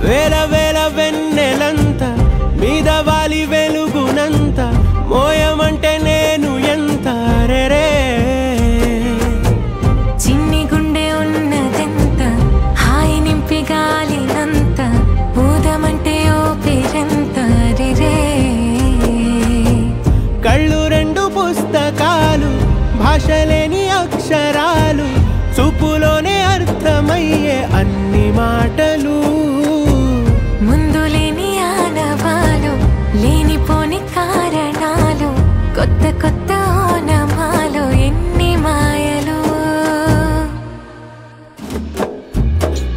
వేల వేల వెన్నెలంత మీద వాలి వెలుగునంత మోయమంటే నేను ఎంత రే చిన్ని గుండె ఉన్నదెంత హాయి నింపి గాలినంత ఊదమంటే ఓపిరెంత రే కళ్ళు రెండు పుస్తకాలు భాషలేని అక్షరాలు చూపులోనే అర్థమయ్యే అన్ని మాటలు ముందులేని ఆనవాలు లేనిపోని కారణాలు కొత్త కొత్త ఓనమాలు ఎన్ని మాయలు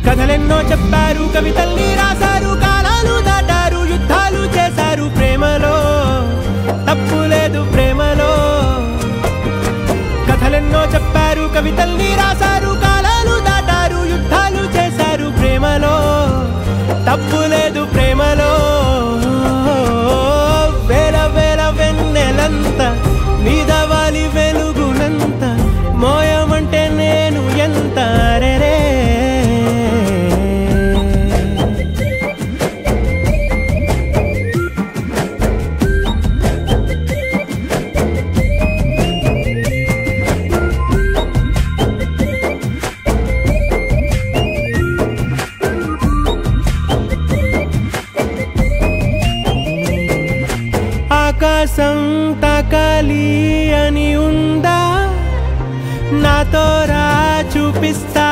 కథలెన్నో చెప్పారు కవితల్ని రాశారు కాలాలు దాటారు యుద్ధాలు చేశారు ప్రేమలో తప్పు లేదు ప్రేమలో కథలెన్నో చెప్పారు కవితల్ని రాశారు కాలాలు దాటారు యుద్ధాలు చేశారు ప్రేమలో తప్పు లేదు ప్రేమలో వేల వేల వెన్నెలంత మీద వాలి వెలుగునంత మోయమంటే నేను ఎంత రే ఆకాశం తాకాలి అని ఉందా నాతో రా చూపిస్తా